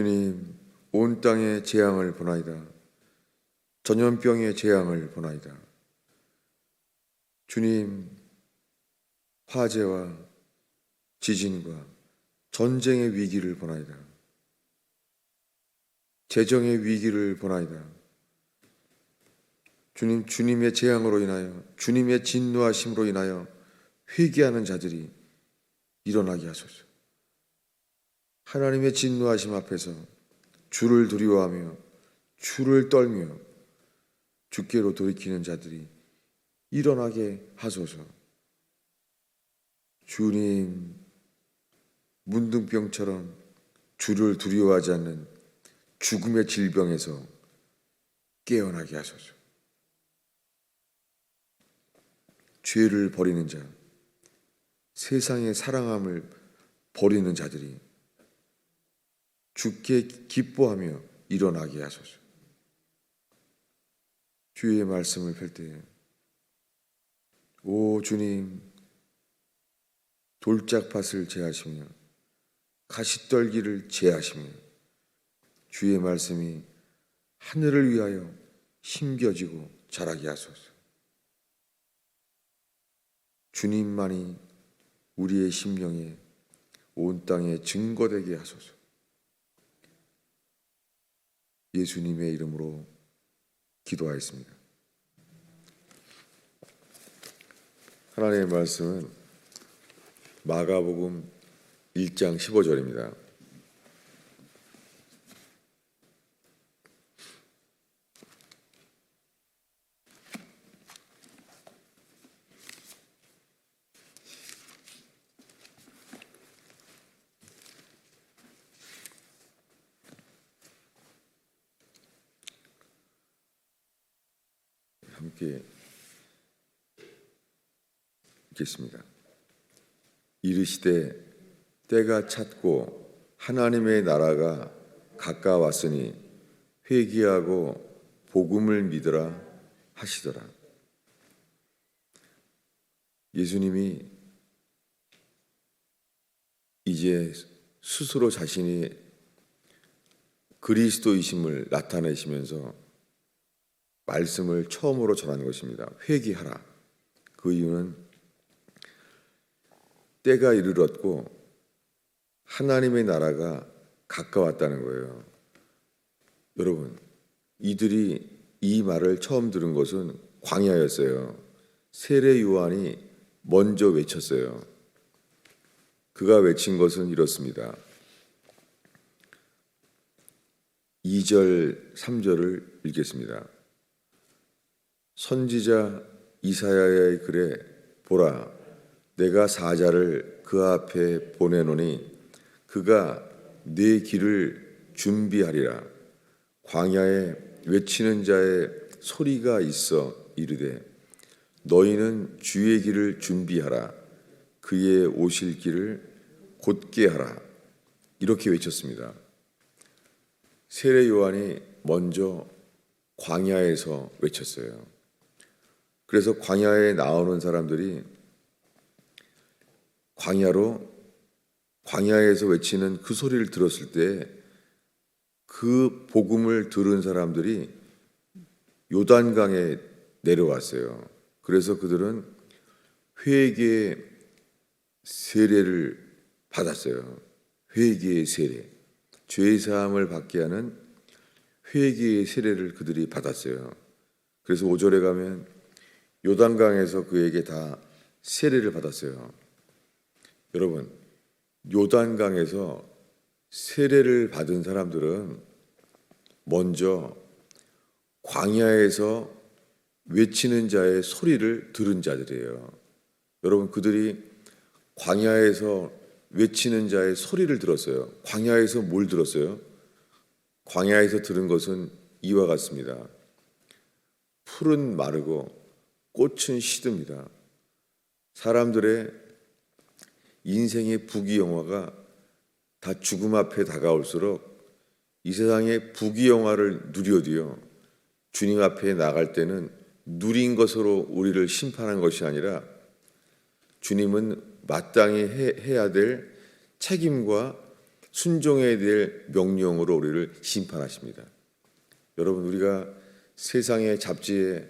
주님, 온 땅에 재앙을 보나이다. 전염병의 재앙을 보나이다. 주님, 화재와 지진과 전쟁의 위기를 보나이다. 재정의 위기를 보나이다. 주님, 주님의 재앙으로 인하여, 주님의 진노하심으로 인하여 회개하는 자들이 일어나게 하소서. 하나님의 진노하심 앞에서 주를 두려워하며 주를 떨며 주께로 돌이키는 자들이 일어나게 하소서. 주님, 문둥병처럼 주를 두려워하지 않는 죽음의 질병에서 깨어나게 하소서. 죄를 버리는 자, 세상의 사랑함을 버리는 자들이 주께 기뻐하며 일어나게 하소서. 주의 말씀을 펼 때에 오 주님, 돌짝밭을 제하시며 가시떨기를 제하시며 주의 말씀이 하늘을 위하여 심겨지고 자라게 하소서. 주님만이 우리의 심령에 온 땅에 증거되게 하소서. 예수님의 이름으로 기도하였습니다. 하나님의 말씀은 마가복음 1장 15절입니다. 함께 읽겠습니다. 이르시되 때가 찼고 하나님의 나라가 가까웠으니 회개하고 복음을 믿으라 하시더라. 예수님이 이제 스스로 자신이 그리스도이심을 나타내시면서 말씀을 처음으로 전하는 것입니다. 회개하라. 그 이유는 때가 이르렀고 하나님의 나라가 가까웠다는 거예요. 여러분, 이들이 이 말을 처음 들은 것은 광야였어요. 세례 요한이 먼저 외쳤어요. 그가 외친 것은 이렇습니다. 2절, 3절을 읽겠습니다. 선지자 이사야의 글에 보라, 내가 사자를 그 앞에 보내노니 그가 네 길을 준비하리라. 광야에 외치는 자의 소리가 있어 이르되 너희는 주의 길을 준비하라. 그의 오실 길을 곧게 하라. 이렇게 외쳤습니다. 세례 요한이 먼저 광야에서 외쳤어요. 그래서 광야에 나오는 사람들이 광야에서 외치는 그 소리를 들었을 때 그 복음을 들은 사람들이 요단강에 내려왔어요. 그래서 그들은 회개의 세례를 받았어요. 회개의 세례, 죄 사함을 받게 하는 회개의 세례를 그들이 받았어요. 그래서 5절에 가면 요단강에서 그에게 다 세례를 받았어요. 여러분, 요단강에서 세례를 받은 사람들은 먼저 광야에서 외치는 자의 소리를 들은 자들이에요. 여러분, 그들이 광야에서 외치는 자의 소리를 들었어요. 광야에서 뭘 들었어요? 광야에서 들은 것은 이와 같습니다. 풀은 마르고 꽃은 시듭니다. 사람들의 인생의 부귀영화가 다 죽음 앞에 다가올수록 이 세상의 부귀영화를 누려도요, 주님 앞에 나갈 때는 누린 것으로 우리를 심판한 것이 아니라 주님은 마땅히 해야 될 책임과 순종해야 될 명령으로 우리를 심판하십니다. 여러분, 우리가 세상의 잡지에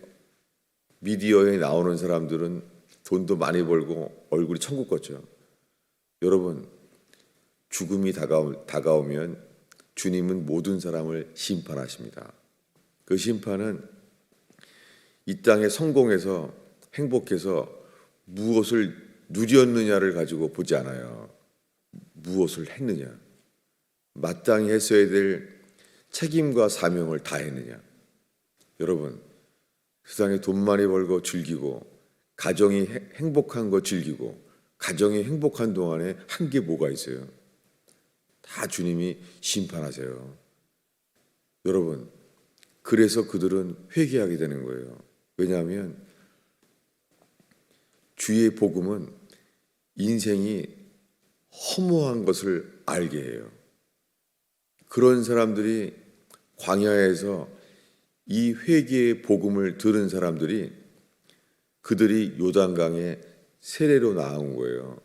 미디어에 나오는 사람들은 돈도 많이 벌고 얼굴이 천국 같죠. 여러분, 죽음이 다가오면 주님은 모든 사람을 심판하십니다. 그 심판은 이 땅에 성공해서 행복해서 무엇을 누렸느냐를 가지고 보지 않아요. 무엇을 했느냐, 마땅히 했어야 될 책임과 사명을 다했느냐. 여러분, 세상에 돈 많이 벌고 즐기고 가정이 행복한 거 즐기고 가정이 행복한 동안에 한 게 뭐가 있어요? 다 주님이 심판하세요. 여러분, 그래서 그들은 회개하게 되는 거예요. 왜냐하면 주의 복음은 인생이 허무한 것을 알게 해요. 그런 사람들이 광야에서 이 회개의 복음을 들은 사람들이 그들이 요단강에 세례로 나온 거예요.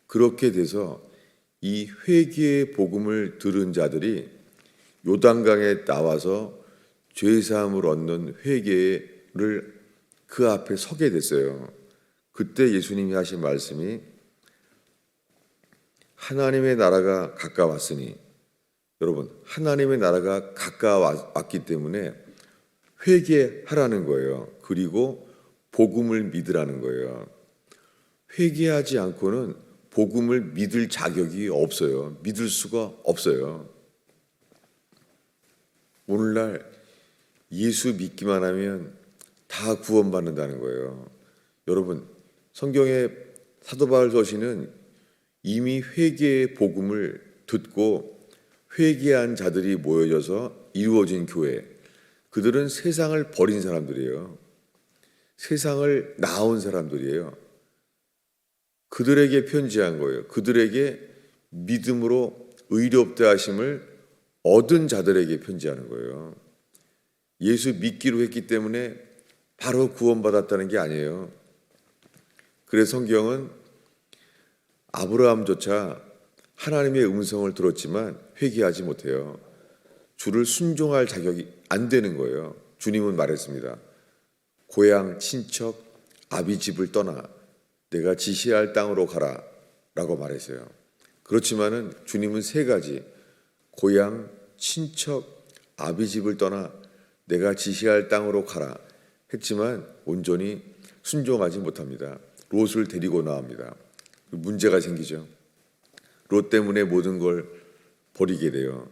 그렇게 돼서 이 회개의 복음을 들은 자들이 요단강에 나와서 죄사함을 얻는 회개를 그 앞에 서게 됐어요. 그때 예수님이 하신 말씀이 하나님의 나라가 가까웠으니, 여러분, 하나님의 나라가 가까웠기 때문에 회개하라는 거예요. 그리고 복음을 믿으라는 거예요. 회개하지 않고는 복음을 믿을 자격이 없어요. 믿을 수가 없어요. 오늘날 예수 믿기만 하면 다 구원받는다는 거예요. 여러분, 성경의 사도 바울서시는 이미 회개의 복음을 듣고 회개한 자들이 모여져서 이루어진 교회, 그들은 세상을 버린 사람들이에요. 세상을 낳은 사람들이에요. 그들에게 편지한 거예요. 그들에게 믿음으로 의롭다 하심을 얻은 자들에게 편지하는 거예요. 예수 믿기로 했기 때문에 바로 구원받았다는 게 아니에요. 그래서 성경은 아브라함조차 하나님의 음성을 들었지만 회개하지 못해요. 주를 순종할 자격이 안 되는 거예요. 주님은 말했습니다. 고향, 친척, 아비 집을 떠나 내가 지시할 땅으로 가라 라고 말했어요. 그렇지만은 주님은 세 가지, 고향, 친척, 아비 집을 떠나 내가 지시할 땅으로 가라 했지만 온전히 순종하지 못합니다. 롯을 데리고 나옵니다. 문제가 생기죠. 롯 때문에 모든 걸 버리게 돼요.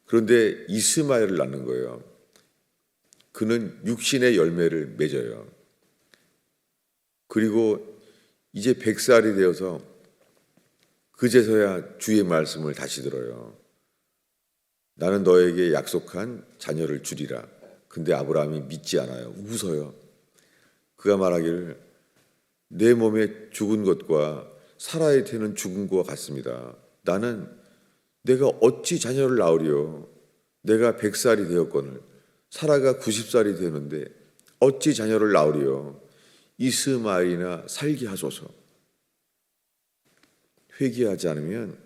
그런데 이스마엘을 낳는 거예요. 그는 육신의 열매를 맺어요. 그리고 이제 100살이 되어서 그제서야 주의 말씀을 다시 들어요. 나는 너에게 약속한 자녀를 주리라. 근데 아브라함이 믿지 않아요. 웃어요. 그가 말하기를 내 몸에 죽은 것과 사라의 태는 죽은 것과 같습니다. 나는 내가 어찌 자녀를 낳으리요. 내가 100살이 되었거늘 사라가 90살이 되었는데 어찌 자녀를 낳으리요. 이스마엘이나 살게 하소서. 회개하지 않으면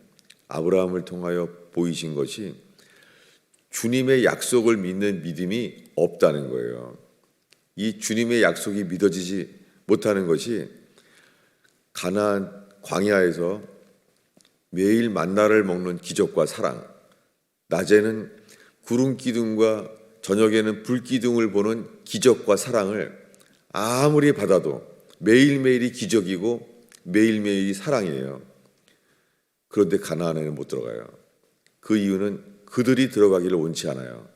아브라함을 통하여 보이신 것이 주님의 약속을 믿는 믿음이 없다는 거예요. 이 주님의 약속이 믿어지지 못하는 것이 가나안 광야에서 매일 만나를 먹는 기적과 사랑, 낮에는 구름 기둥과 저녁에는 불 기둥을 보는 기적과 사랑을 아무리 받아도 매일매일이 기적이고 매일매일이 사랑이에요. 그런데 가나안에는 못 들어가요. 그 이유는 그들이 들어가기를 원치 않아요.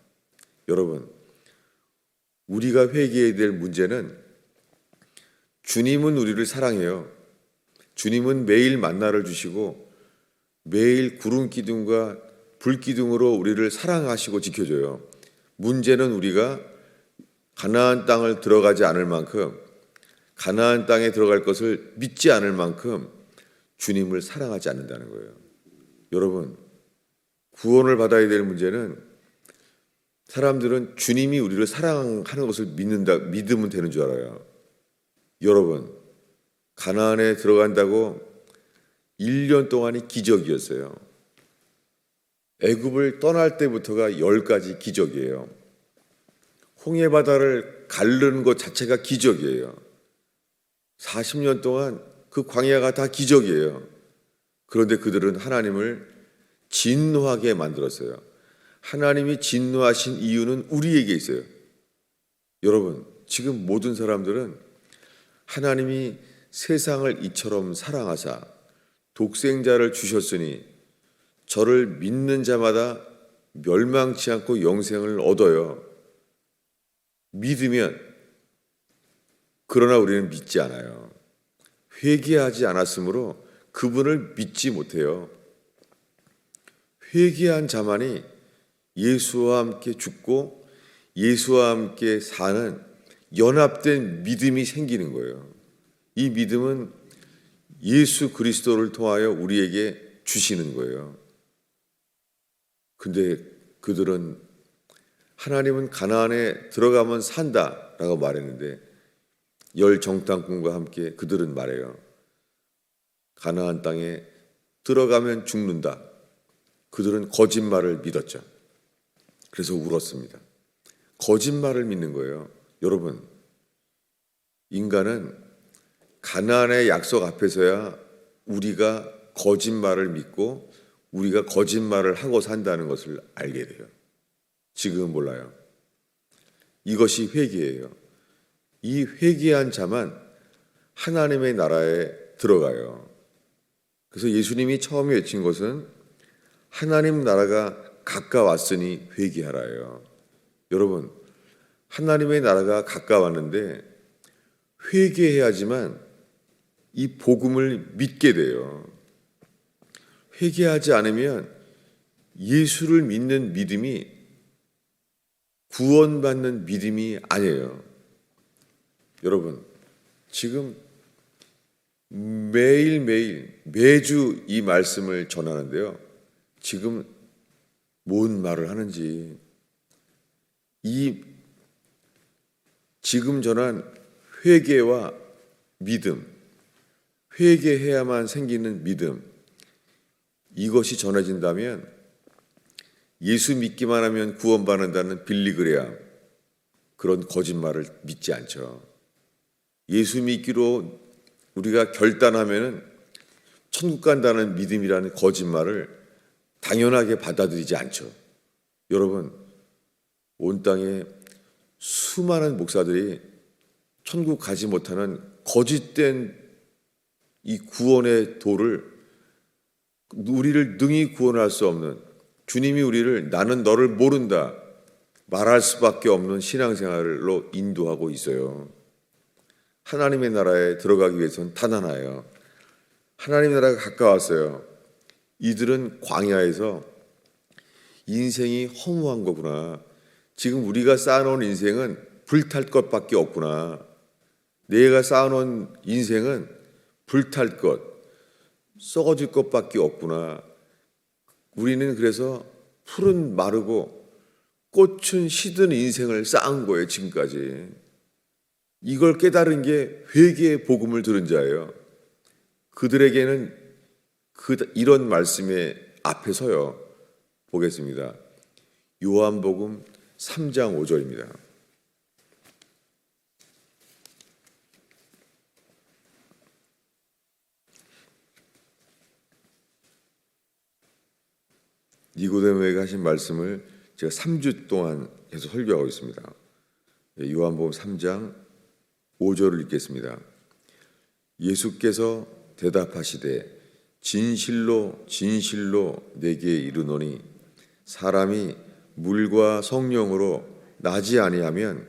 여러분, 우리가 회개해야 될 문제는 주님은 우리를 사랑해요. 주님은 매일 만나를 주시고 매일 구름 기둥과 불 기둥으로 우리를 사랑하시고 지켜줘요. 문제는 우리가 가나안 땅을 들어가지 않을 만큼, 가나안 땅에 들어갈 것을 믿지 않을 만큼 주님을 사랑하지 않는다는 거예요. 여러분, 구원을 받아야 될 문제는 사람들은 주님이 우리를 사랑하는 것을 믿으면 되는 줄 알아요. 여러분, 가나안에 들어간다고 1년 동안이 기적이었어요. 애굽을 떠날 때부터가 10가지 기적이에요. 홍해바다를 가르는 것 자체가 기적이에요. 40년 동안 그 광야가 다 기적이에요. 그런데 그들은 하나님을 진노하게 만들었어요. 하나님이 진노하신 이유는 우리에게 있어요. 여러분, 지금 모든 사람들은 하나님이 세상을 이처럼 사랑하사 독생자를 주셨으니 저를 믿는 자마다 멸망치 않고 영생을 얻어요. 믿으면. 그러나 우리는 믿지 않아요. 회개하지 않았으므로 그분을 믿지 못해요. 회개한 자만이 예수와 함께 죽고 예수와 함께 사는 연합된 믿음이 생기는 거예요. 이 믿음은 예수 그리스도를 통하여 우리에게 주시는 거예요. 근데 그들은 하나님은 가나안에 들어가면 산다라고 말했는데 열 정탐꾼과 함께 그들은 말해요. 가나안 땅에 들어가면 죽는다. 그들은 거짓말을 믿었죠. 그래서 울었습니다. 거짓말을 믿는 거예요. 여러분, 인간은 가나안의 약속 앞에서야 우리가 거짓말을 믿고 우리가 거짓말을 하고 산다는 것을 알게 돼요. 지금은 몰라요. 이것이 회개예요. 이 회개한 자만 하나님의 나라에 들어가요. 그래서 예수님이 처음에 외친 것은 하나님 나라가 가까웠으니 회개하라예요. 여러분, 하나님의 나라가 가까웠는데 회개해야지만 이 복음을 믿게 돼요. 회개하지 않으면 예수를 믿는 믿음이 구원받는 믿음이 아니에요. 여러분, 지금 매일매일 매주 이 말씀을 전하는데요. 지금 뭔 말을 하는지 이 지금 전한 회개와 믿음, 회개해야만 생기는 믿음, 이것이 전해진다면 예수 믿기만 하면 구원받는다는 빌리그레암 그런 거짓말을 믿지 않죠. 예수 믿기로 우리가 결단하면 천국 간다는 믿음이라는 거짓말을 당연하게 받아들이지 않죠. 여러분, 온 땅에 수많은 목사들이 천국 가지 못하는 거짓된 이 구원의 도를 우리를 능히 구원할 수 없는 주님이 우리를 나는 너를 모른다 말할 수밖에 없는 신앙생활로 인도하고 있어요. 하나님의 나라에 들어가기 위해서는 단 하나예요. 하나님의 나라가 가까웠어요. 이들은 광야에서 인생이 허무한 거구나. 지금 우리가 쌓아놓은 인생은 불탈 것밖에 없구나. 내가 쌓아놓은 인생은 불탈 것, 썩어질 것밖에 없구나. 우리는 그래서 풀은 마르고 꽃은 시든 인생을 쌓은 거예요, 지금까지. 이걸 깨달은 게 회개의 복음을 들은 자예요. 그들에게는 이런 말씀의 앞에 서요. 보겠습니다. 요한복음 3장 5절입니다. 니고데모에게 하신 말씀을 제가 3주 동안 계속 설교하고 있습니다. 요한복음 3장 5절을 읽겠습니다. 예수께서 대답하시되 진실로 진실로 내게 이르노니 사람이 물과 성령으로 나지 아니하면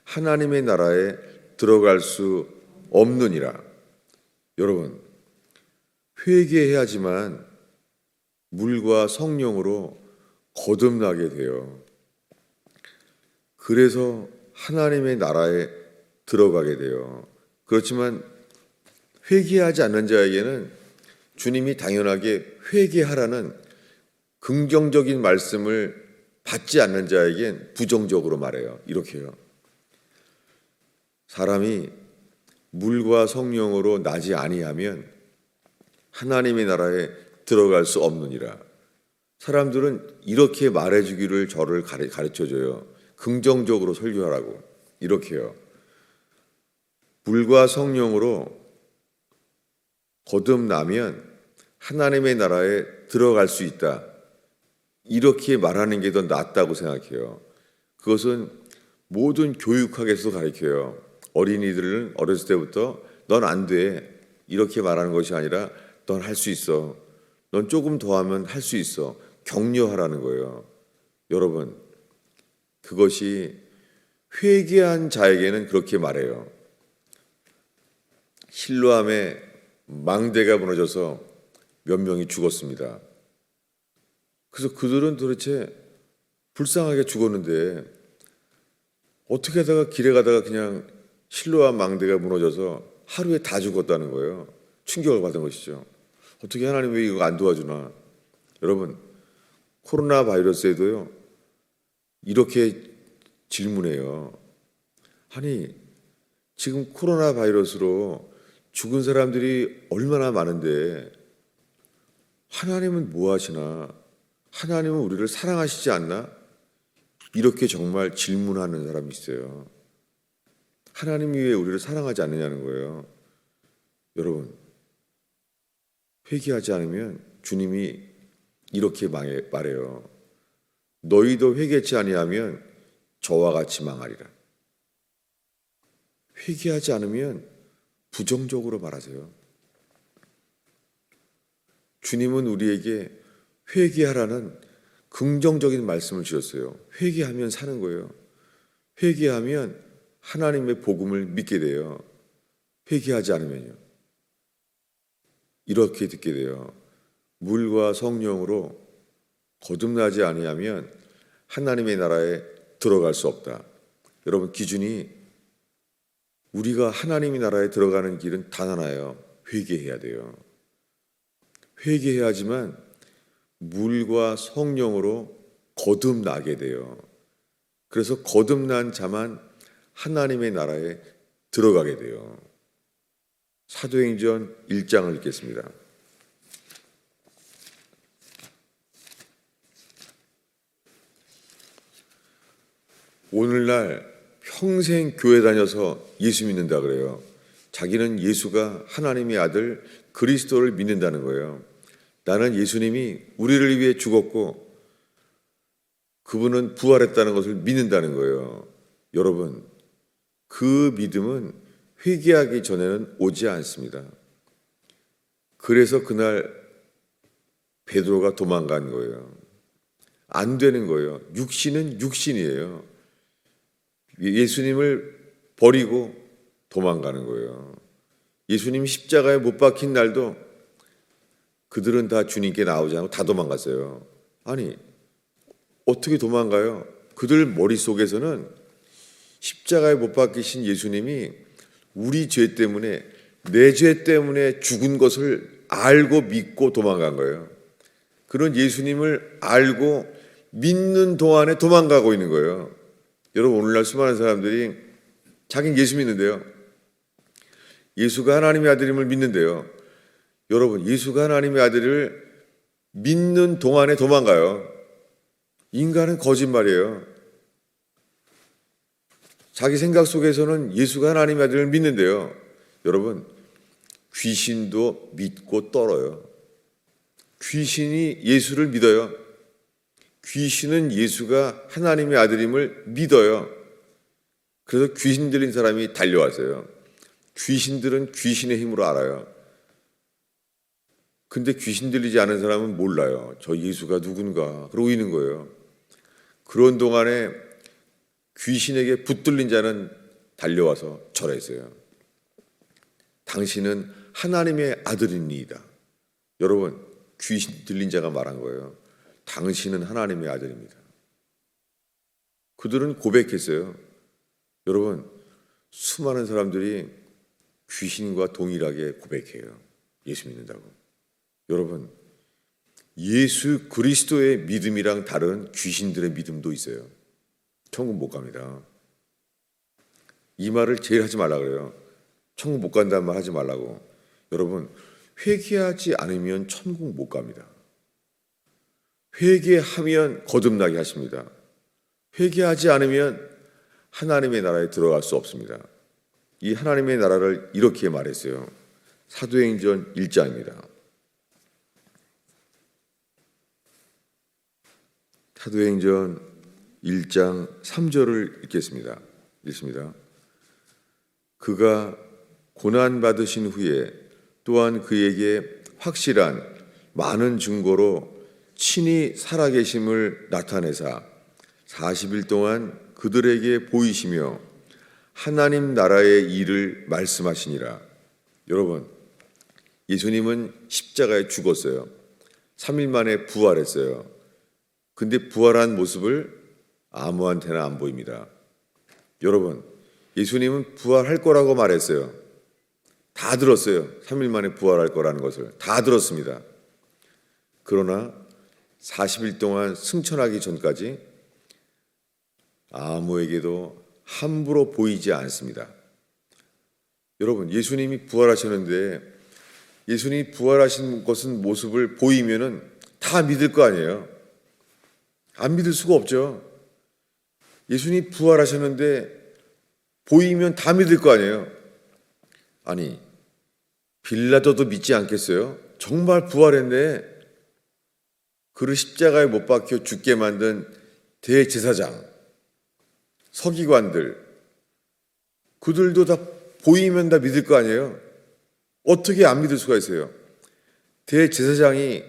하나님의 나라에 들어갈 수 없느니라. 여러분, 회개해야지만 물과 성령으로 거듭나게 돼요. 그래서 하나님의 나라에 들어가게 돼요. 그렇지만 회개하지 않는 자에게는 주님이 당연하게 회개하라는 긍정적인 말씀을 받지 않는 자에겐 부정적으로 말해요. 이렇게요. 사람이 물과 성령으로 나지 아니하면 하나님의 나라에 들어갈 수 없느니라. 사람들은 이렇게 말해주기를 저를 가르쳐줘요. 긍정적으로 설교하라고. 이렇게요. 물과 성령으로 거듭나면 하나님의 나라에 들어갈 수 있다. 이렇게 말하는 게 더 낫다고 생각해요. 그것은 모든 교육학에서도 가르쳐요. 어린이들은 어렸을 때부터 넌 안 돼. 이렇게 말하는 것이 아니라 넌 할 수 있어. 넌 조금 더 하면 할 수 있어. 격려하라는 거예요. 여러분, 그것이 회개한 자에게는 그렇게 말해요. 실로암에 망대가 무너져서 몇 명이 죽었습니다. 그래서 그들은 도대체 불쌍하게 죽었는데 어떻게 하다가 길에 가다가 그냥 실로암 망대가 무너져서 하루에 다 죽었다는 거예요. 충격을 받은 것이죠. 어떻게 하나님 왜 이거 안 도와주나? 여러분, 코로나 바이러스에도요, 이렇게 질문해요. 아니, 지금 코로나 바이러스로 죽은 사람들이 얼마나 많은데 하나님은 뭐 하시나? 하나님은 우리를 사랑하시지 않나? 이렇게 정말 질문하는 사람이 있어요. 하나님이 왜 우리를 사랑하지 않느냐는 거예요. 여러분, 회개하지 않으면 주님이 이렇게 말해요. 너희도 회개치 아니하면 저와 같이 망하리라. 회개하지 않으면 부정적으로 말하세요. 주님은 우리에게 회개하라는 긍정적인 말씀을 주셨어요. 회개하면 사는 거예요. 회개하면 하나님의 복음을 믿게 돼요. 회개하지 않으면요. 이렇게 듣게 돼요. 물과 성령으로 거듭나지 아니하면 하나님의 나라에 들어갈 수 없다. 여러분, 기준이 우리가 하나님의 나라에 들어가는 길은 단 하나예요. 회개해야 돼요. 회개해야지만 물과 성령으로 거듭나게 돼요. 그래서 거듭난 자만 하나님의 나라에 들어가게 돼요. 사도행전 1장을 읽겠습니다. 오늘날 평생 교회 다녀서 예수 믿는다 그래요. 자기는 예수가 하나님의 아들 그리스도를 믿는다는 거예요. 나는 예수님이 우리를 위해 죽었고 그분은 부활했다는 것을 믿는다는 거예요. 여러분, 그 믿음은 회개하기 전에는 오지 않습니다. 그래서 그날 베드로가 도망간 거예요. 안 되는 거예요. 육신은 육신이에요. 예수님을 버리고 도망가는 거예요. 예수님 십자가에 못 박힌 날도 그들은 다 주님께 나오지 않고 다 도망갔어요. 아니, 어떻게 도망가요? 그들 머릿속에서는 십자가에 못 박히신 예수님이 우리 죄 때문에, 내 죄 때문에 죽은 것을 알고 믿고 도망간 거예요. 그런 예수님을 알고 믿는 동안에 도망가고 있는 거예요. 여러분, 오늘날 수많은 사람들이 자기는 예수 믿는데요. 예수가 하나님의 아들임을 믿는데요. 여러분, 예수가 하나님의 아들을 믿는 동안에 도망가요. 인간은 거짓말이에요. 자기 생각 속에서는 예수가 하나님의 아들을 믿는데요. 여러분, 귀신도 믿고 떨어요. 귀신이 예수를 믿어요. 귀신은 예수가 하나님의 아들임을 믿어요. 그래서 귀신 들린 사람이 달려왔어요. 귀신들은 귀신의 힘으로 알아요. 근데 귀신 들리지 않은 사람은 몰라요. 저 예수가 누군가. 그러고 있는 거예요. 그런 동안에 귀신에게 붙들린 자는 달려와서 절했어요. 당신은 하나님의 아들이니이다. 여러분, 귀신 들린 자가 말한 거예요. 당신은 하나님의 아들입니다. 그들은 고백했어요. 여러분, 수많은 사람들이 귀신과 동일하게 고백해요. 예수 믿는다고. 여러분, 예수 그리스도의 믿음이랑 다른 귀신들의 믿음도 있어요. 천국 못 갑니다. 이 말을 제일 하지 말라 그래요. 천국 못 간다는 말 하지 말라고. 여러분, 회개하지 않으면 천국 못 갑니다. 회개하면 거듭나게 하십니다. 회개하지 않으면 하나님의 나라에 들어갈 수 없습니다. 이 하나님의 나라를 이렇게 말했어요. 사도행전 1장입니다. 사도행전 1장 3절을 읽겠습니다. 읽습니다. 그가 고난받으신 후에 또한 그에게 확실한 많은 증거로 친히 살아계심을 나타내사 40일 동안 그들에게 보이시며 하나님 나라의 일을 말씀하시니라. 여러분, 예수님은 십자가에 죽었어요. 3일 만에 부활했어요. 근데 부활한 모습을 아무한테나 안 보입니다. 여러분, 예수님은 부활할 거라고 말했어요. 다 들었어요. 3일 만에 부활할 거라는 것을 다 들었습니다. 그러나 40일 동안 승천하기 전까지 아무에게도 함부로 보이지 않습니다. 여러분, 예수님이 부활하셨는데 예수님이 부활하신 것은 모습을 보이면은 다 믿을 거 아니에요. 안 믿을 수가 없죠. 예수님이 부활하셨는데 보이면 다 믿을 거 아니에요. 아니, 빌라도도 믿지 않겠어요? 정말 부활했네. 그를 십자가에 못 박혀 죽게 만든 대제사장, 서기관들, 그들도 다 보이면 다 믿을 거 아니에요? 어떻게 안 믿을 수가 있어요? 대제사장이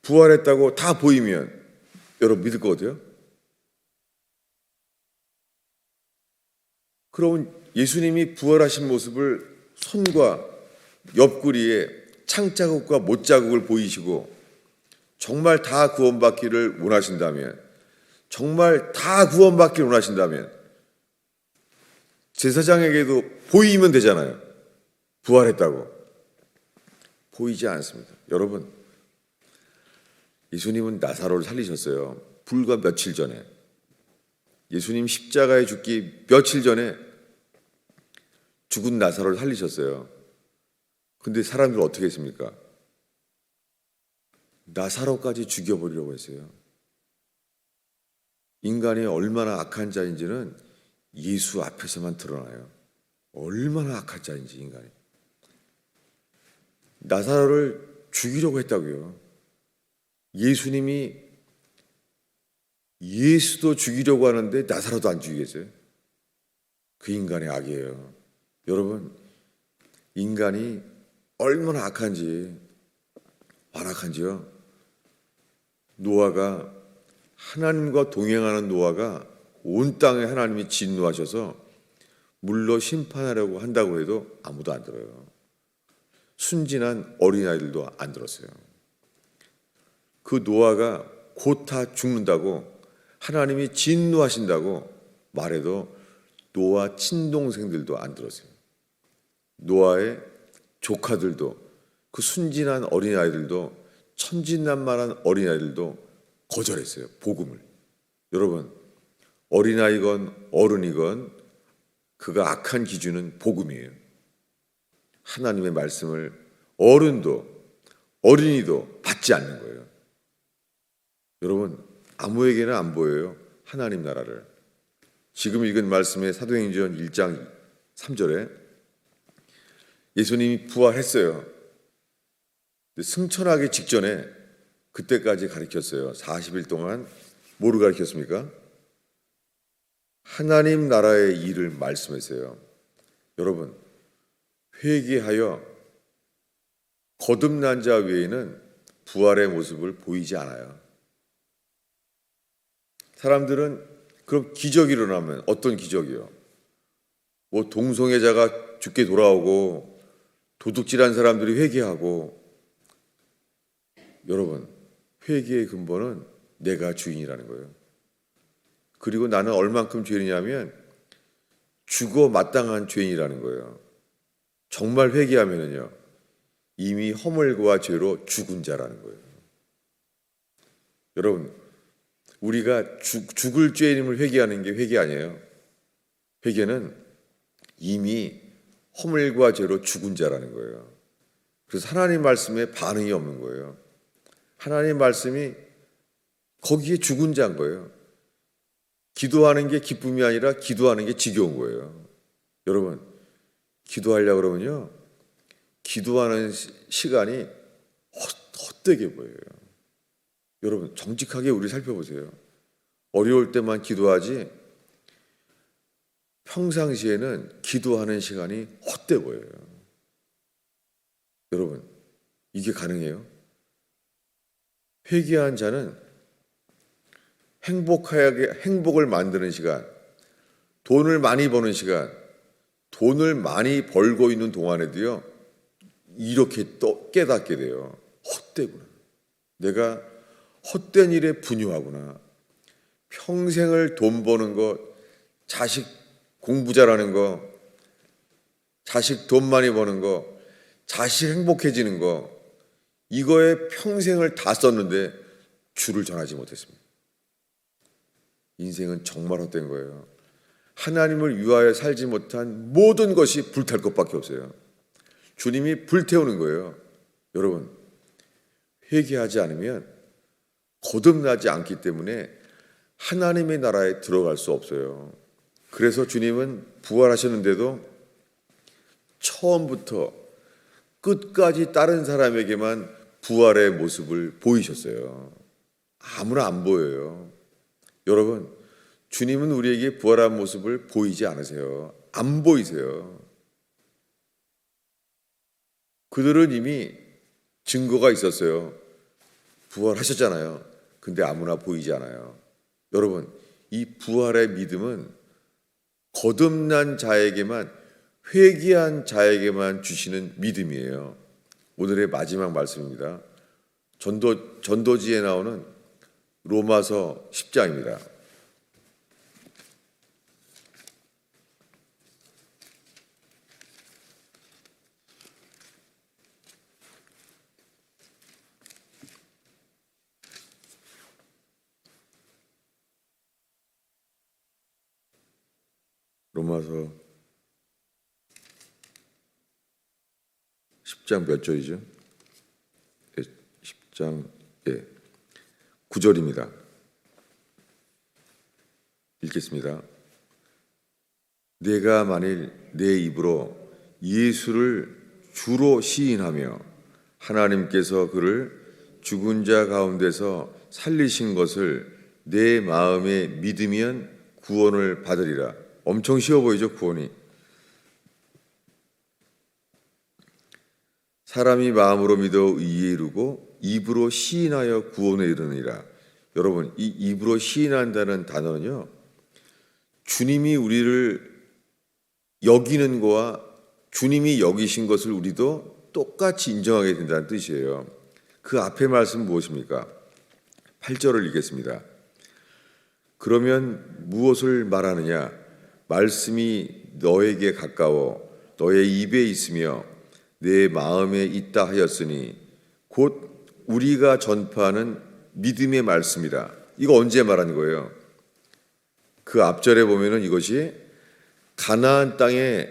부활했다고 다 보이면 여러분 믿을 거 같아요? 그러면 예수님이 부활하신 모습을 손과 옆구리에 창자국과 못자국을 보이시고 정말 다 구원받기를 원하신다면, 정말 다 구원받기를 원하신다면 제사장에게도 보이면 되잖아요. 부활했다고. 보이지 않습니다. 여러분, 예수님은 나사로를 살리셨어요. 불과 며칠 전에. 예수님 십자가에 죽기 며칠 전에 죽은 나사로를 살리셨어요. 근데 사람들 어떻게 했습니까? 나사로까지 죽여버리려고 했어요. 인간이 얼마나 악한 자인지는 예수 앞에서만 드러나요. 얼마나 악한 자인지 인간이. 나사로를 죽이려고 했다고요. 예수님이 예수도 죽이려고 하는데 나사로도 안 죽이겠어요? 그 인간의 악이에요. 여러분, 인간이 얼마나 악한지, 완악한지요. 노아가, 하나님과 동행하는 노아가 온 땅에 하나님이 진노하셔서 물로 심판하려고 한다고 해도 아무도 안 들어요. 순진한 어린아이들도 안 들었어요. 그 노아가 곧 다 죽는다고, 하나님이 진노하신다고 말해도 노아 친동생들도 안 들었어요. 노아의 조카들도, 그 순진한 어린아이들도, 천진난만한 어린아이들도 거절했어요. 복음을. 여러분, 어린아이건 어른이건 그가 악한 기준은 복음이에요. 하나님의 말씀을 어른도 어린이도 받지 않는 거예요. 여러분, 아무에게나 안 보여요. 하나님 나라를. 지금 읽은 말씀의 사도행전 1장 3절에 예수님이 부활했어요. 승천하기 직전에 그때까지 가르쳤어요. 40일 동안 뭐를 가르쳤습니까? 하나님 나라의 일을 말씀했어요. 여러분, 회개하여 거듭난 자 외에는 부활의 모습을 보이지 않아요. 사람들은 그럼 기적이 일어나면 어떤 기적이요? 뭐 동성애자가 죽게 돌아오고 도둑질한 사람들이 회개하고. 여러분, 회개의 근본은 내가 주인이라는 거예요. 그리고 나는 얼만큼 죄인이냐면 죽어 마땅한 죄인이라는 거예요. 정말 회개하면은요, 이미 허물과 죄로 죽은 자라는 거예요. 여러분, 우리가 죽을 죄인임을 회개하는 게 회개 아니에요. 회개는 이미 허물과 죄로 죽은 자라는 거예요. 그래서 하나님 말씀에 반응이 없는 거예요. 하나님 말씀이 거기에 죽은 자인 거예요. 기도하는 게 기쁨이 아니라 기도하는 게 지겨운 거예요. 여러분, 기도하려고 그러면요, 기도하는 시간이 헛되게 보여요. 여러분, 정직하게 우리 살펴보세요. 어려울 때만 기도하지 평상시에는 기도하는 시간이 헛돼 보여요. 여러분, 이게 가능해요? 회개한 자는 행복을 만드는 시간, 돈을 많이 버는 시간, 돈을 많이 벌고 있는 동안에도요, 이렇게 또 깨닫게 돼요. 헛되구나. 내가 헛된 일에 분유하구나. 평생을 돈 버는 거, 자식 공부 잘하는 거, 자식 돈 많이 버는 거, 자식 행복해지는 거, 이거에 평생을 다 썼는데 주를 전하지 못했습니다. 인생은 정말 헛된 거예요. 하나님을 위하여 살지 못한 모든 것이 불탈 것밖에 없어요. 주님이 불태우는 거예요. 여러분, 회개하지 않으면 거듭나지 않기 때문에 하나님의 나라에 들어갈 수 없어요. 그래서 주님은 부활하셨는데도 처음부터 끝까지 다른 사람에게만 부활의 모습을 보이셨어요. 아무나 안 보여요. 여러분, 주님은 우리에게 부활한 모습을 보이지 않으세요. 안 보이세요. 그들은 이미 증거가 있었어요. 부활하셨잖아요. 근데 아무나 보이지 않아요. 여러분, 이 부활의 믿음은 거듭난 자에게만, 회개한 자에게만 주시는 믿음이에요. 오늘의 마지막 말씀입니다. 전도지에 나오는 로마서 10장입니다. 로마서 10장 몇 절이죠? 10장 9절입니다. 읽겠습니다. 내가 만일 내 입으로 예수를 주로 시인하며 하나님께서 그를 죽은 자 가운데서 살리신 것을 내 마음에 믿으면 구원을 받으리라. 엄청 쉬워 보이죠, 구원이. 사람이 마음으로 믿어 의에 이르고 입으로 시인하여 구원에 이르느니라. 여러분, 이 입으로 시인한다는 단어는요, 주님이 우리를 여기는 거와 주님이 여기신 것을 우리도 똑같이 인정하게 된다는 뜻이에요. 그 앞에 말씀은 무엇입니까? 8절을 읽겠습니다. 그러면 무엇을 말하느냐? 말씀이 너에게 가까워 너의 입에 있으며 내 마음에 있다 하였으니 곧 우리가 전파하는 믿음의 말씀이라. 이거 언제 말하는 거예요? 그 앞절에 보면은 이것이 가나안 땅에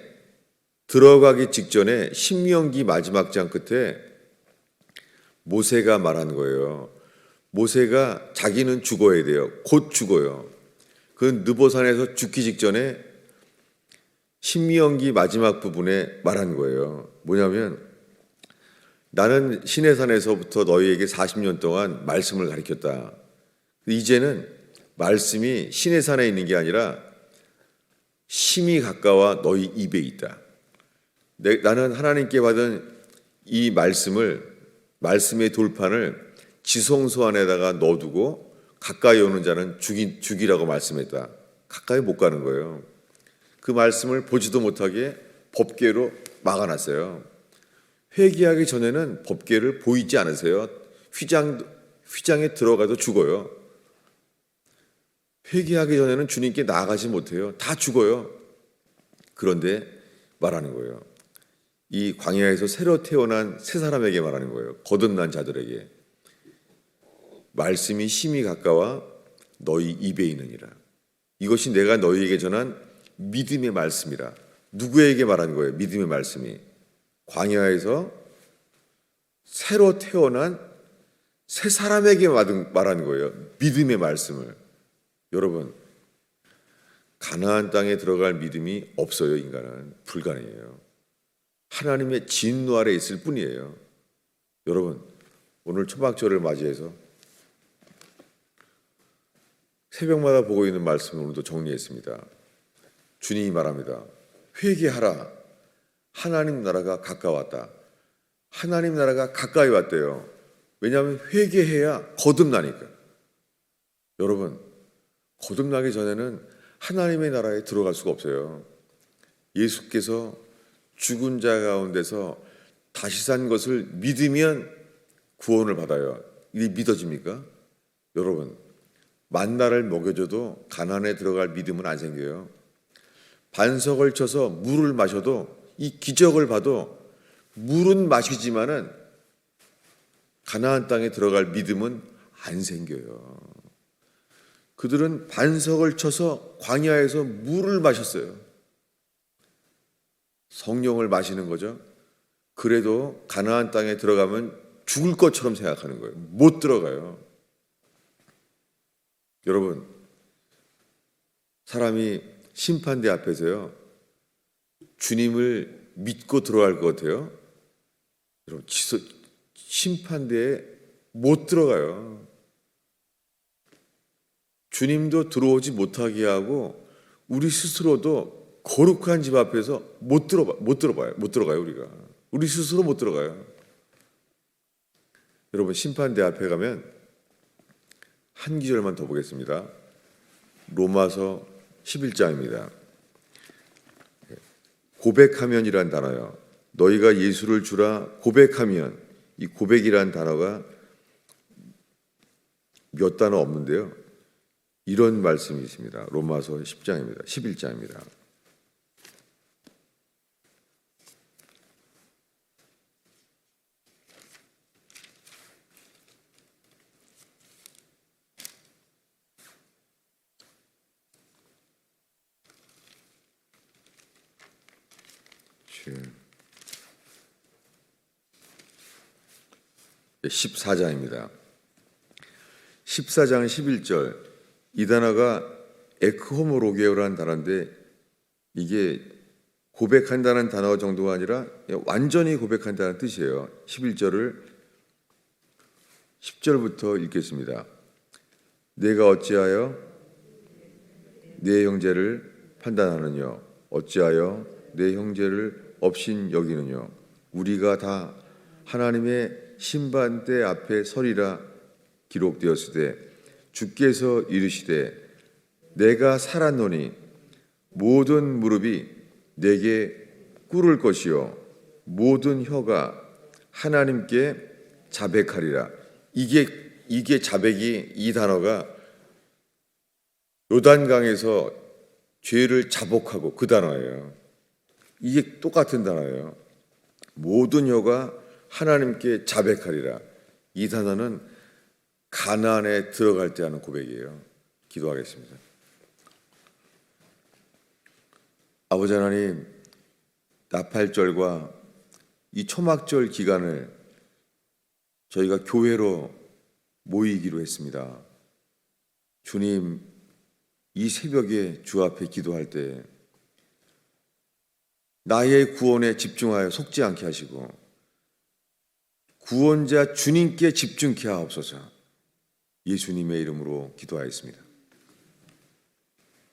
들어가기 직전에 신명기 마지막 장 끝에 모세가 말한 거예요. 모세가 자기는 죽어야 돼요. 곧 죽어요. 그 느보산에서 죽기 직전에 신명기 마지막 부분에 말한 거예요. 뭐냐면 나는 시내산에서부터 너희에게 40년 동안 말씀을 가르쳤다. 이제는 말씀이 시내산에 있는 게 아니라 심히 가까워 너희 입에 있다. 나는 하나님께 받은 이 말씀의 돌판을 지성소 안에다가 넣어두고 가까이 오는 자는 죽이라고 말씀했다. 가까이 못 가는 거예요. 그 말씀을 보지도 못하게 법궤로 막아놨어요. 회개하기 전에는 법궤를 보이지 않으세요. 휘장에 들어가도 죽어요. 회개하기 전에는 주님께 나아가지 못해요. 다 죽어요. 그런데 말하는 거예요. 이 광야에서 새로 태어난 새 사람에게 말하는 거예요. 거듭난 자들에게. 말씀이 심히 가까워 너희 입에 있느니라. 이것이 내가 너희에게 전한 믿음의 말씀이라. 누구에게 말한 거예요? 믿음의 말씀이. 광야에서 새로 태어난 새 사람에게 말하는 거예요. 믿음의 말씀을. 여러분, 가나안 땅에 들어갈 믿음이 없어요. 인간은 불가능해요. 하나님의 진노 아래 있을 뿐이에요. 여러분, 오늘 초막절을 맞이해서 새벽마다 보고 있는 말씀을 오늘도 정리했습니다. 주님이 말합니다. 회개하라. 하나님 나라가 가까웠다. 하나님 나라가 가까이 왔대요. 왜냐하면 회개해야 거듭나니까. 여러분, 거듭나기 전에는 하나님의 나라에 들어갈 수가 없어요. 예수께서 죽은 자 가운데서 다시 산 것을 믿으면 구원을 받아요. 이게 믿어집니까? 여러분, 만나를 먹여줘도 가난에 들어갈 믿음은 안 생겨요. 반석을 쳐서 물을 마셔도 이 기적을 봐도 물은 마시지만은 가나안 땅에 들어갈 믿음은 안 생겨요. 그들은 반석을 쳐서 광야에서 물을 마셨어요. 성령을 마시는 거죠. 그래도 가나안 땅에 들어가면 죽을 것처럼 생각하는 거예요. 못 들어가요. 여러분, 사람이 심판대 앞에서요, 주님을 믿고 들어갈 것 같아요. 여러분, 심판대에 못 들어가요. 주님도 들어오지 못하게 하고 우리 스스로도 거룩한 집 앞에서 못 들어가요. 우리 스스로 못 들어가요. 여러분, 심판대 앞에 가면 한 기절만 더 보겠습니다. 로마서 11장입니다. 고백하면이란 단어요. 너희가 예수를 주라 고백하면, 이 고백이란 단어가 몇 단어 없는데요. 이런 말씀이 있습니다. 로마서 10장입니다. 11장입니다. 네, 14장입니다. 14장 11절, 이 단어가 에크호모로게오라는 단어인데 이게 고백한다는 단어 정도가 아니라 완전히 고백한다는 뜻이에요. 11절을 10절부터 읽겠습니다. 내가 어찌하여 내 형제를 판단하느냐? 어찌하여 내 형제를 업신 여기느냐? 우리가 다 하나님의 심판대 앞에 서리라 기록되었으되 주께서 이르시되 내가 살았노니 모든 무릎이 내게 꿇을 것이요 모든 혀가 하나님께 자백하리라. 이게 자백이, 이 단어가 요단강에서 죄를 자복하고 그 단어예요. 이게 똑같은 단어예요. 모든 혀가 하나님께 자백하리라. 이 단어는 가나안에 들어갈 때 하는 고백이에요. 기도하겠습니다. 아버지 하나님, 나팔절과 이 초막절 기간을 저희가 교회로 모이기로 했습니다. 주님, 이 새벽에 주 앞에 기도할 때 나의 구원에 집중하여 속지 않게 하시고 구원자 주님께 집중케 하옵소서. 예수님의 이름으로 기도하였습니다.